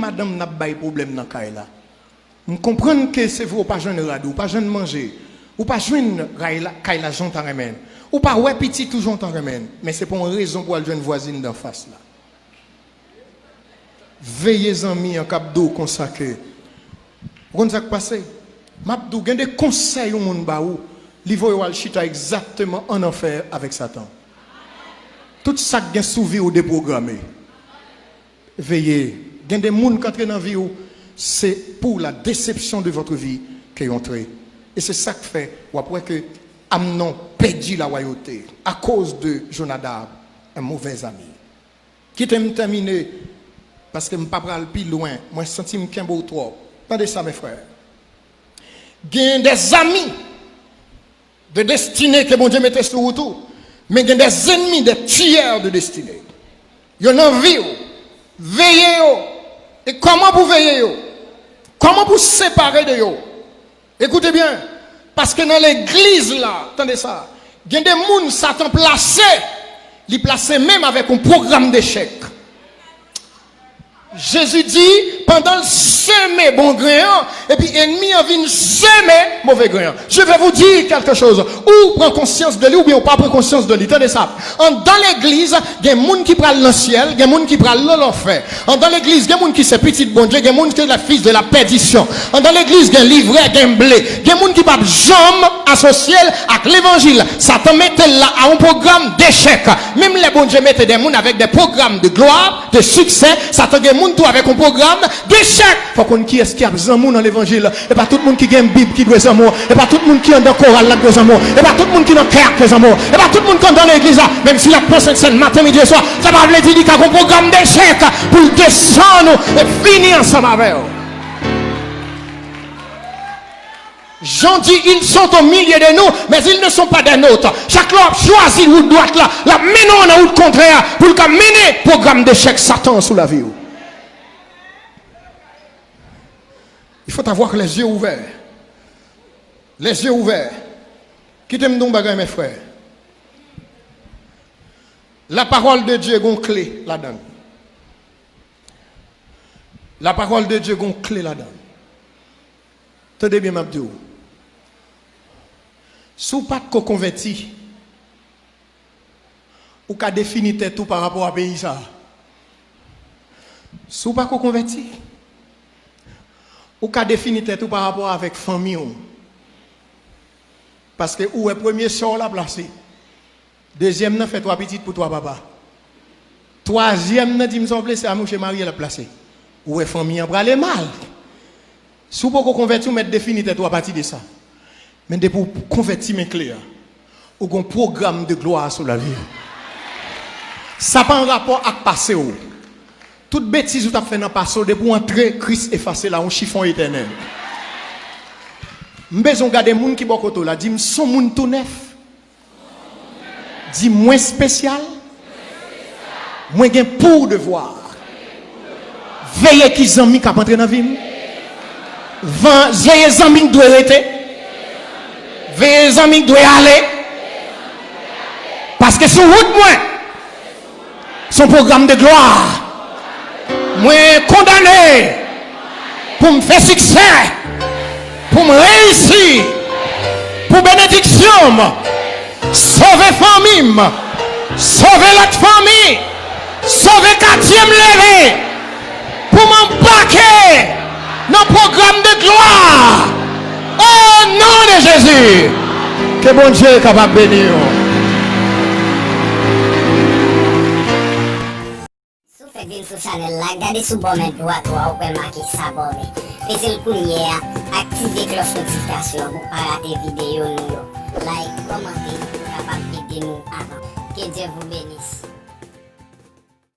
madame n'a pas de problème dans le là. Je comprends que c'est vous, pas jeune radou, pas jeune manger, ou pas jeune kaila jontan remène, ou pas ouais petit tout jontan remène, mais c'est pour une raison pour aller jeune voisine d'en face là. Veillez amis en cap d'eau consacré. Vous savez ce qui passe? Mabdou, il y a des conseils au monde baou, li voye al chita exactement en enfer avec Satan. Tout ça qui est sous vie ou déprogrammé. Veillez. Il y a des gens qui entrent dans la vie, c'est pour la déception de votre vie qu'ils sont entrés. Et c'est ça qui fait, après que Amnon perdit la royauté à cause de Jonadab, un mauvais ami. Qui t'aime terminer, parce que je ne peux pas aller plus loin, moi je sens que je suis trop. Attendez ça, mes frères. Il y a des amis de destinée que mon Dieu mettait sur vous tout, mais il y a des ennemis, des tueurs de destinée. Il y a une envie, veillez. Et comment vous veillez? Comment vous séparer de eux? Écoutez bien, parce que dans l'église là, attendez ça, il y a des gens qui Satan placé, il placé même avec un programme d'échec. Jésus dit, pendant le semer bon grain, et puis ennemi en vient semer mauvais grain. Je vais vous dire quelque chose. Ou prend conscience de lui, ou bien pas prend conscience de lui. Tenez ça. Dans l'église, il y a des gens qui prennent le ciel, il y a des gens qui prennent l'enfer. Dans l'église, il y a des gens qui sont petits bon Dieu, il y a des gens qui sont la fils de la perdition. Dans l'église, il y a un livret, il y a un blé. Il y a des gens qui ne peuvent jamais associer avec l'évangile. Satan met là à un programme d'échec. Même les bon Dieu mettent des gens avec des programmes de gloire, de succès. Satan tout avec un programme d'échec. Il faut qu'on qui est-ce qui a besoin dans l'évangile. Et pas tout le monde qui a une Bible qui doit être amour. Et pas tout le monde qui est dans le choral là doit amour. Et pas tout le monde qui est dans le cœur qui doit amour. Et pas tout le monde qui est dans l'église là. Même si la pensée scène matin, midi et soir. Ça va dire qu'il y a un programme d'échec pour descendre et finir ensemble avec eux. Jean dit, ils sont au milieu de nous, mais ils ne sont pas des nôtres. Chaque loi choisit route droite là. La menons en route contraire pour mener programme d'échec Satan sous la vie. Il faut avoir les yeux ouverts. Les yeux ouverts. Qui t'aime donc bagay mes frères? La parole de Dieu a une clé là-dedans. La parole de Dieu a une clé là-dedans. Tenez bien, Mabdou. Si vous pas de converti, ou qu'à définir tout par rapport à pays ça. Si vous pas de converti, ou qu'à définir tout par rapport avec famille. Parce que où est premier sort la placé. Deuxième n'a fait trois petites pour toi papa. Troisième n'a dit me semble c'est à mon chez Marie la placé. Où est famille en bralé mal. Si vous pouvez convertir, mettre définir tout à partir de ça. Mais pour convertir mes clés, ou un programme de gloire sur la vie. Ça pas un rapport avec passé. Toute bêtise que tu as fait dans le passé, pour entrer, Christ effacé là, un chiffon éternel. Je besoin de regarder les gens qui sont côté là. Dis-moi, son monde tout neuf. Dis moins spécial. Moins gain pour devoir. Veillez qui zami qui entrer dans la vie. Veillez zami qui doit arrêter. Veillez zami qui doit aller. Parce que son route moins. Son programme de gloire. Moi condamné pour me faire succès, pour me réussir, pour bénédiction, sauver famille, sauver l'autre famille, sauver quatrième levé, pour m'embarquer dans le programme de gloire. Au nom de Jésus, que bon Dieu est capable de bénir. Sur channel là, regardez sous bon main droite ou pouvez marquer s'abonner. Faites le poulier, activez cloche notification pour ne pas rater vidéo nous. Like, commentez, capable d'aider nous avant. Que Dieu vous bénisse.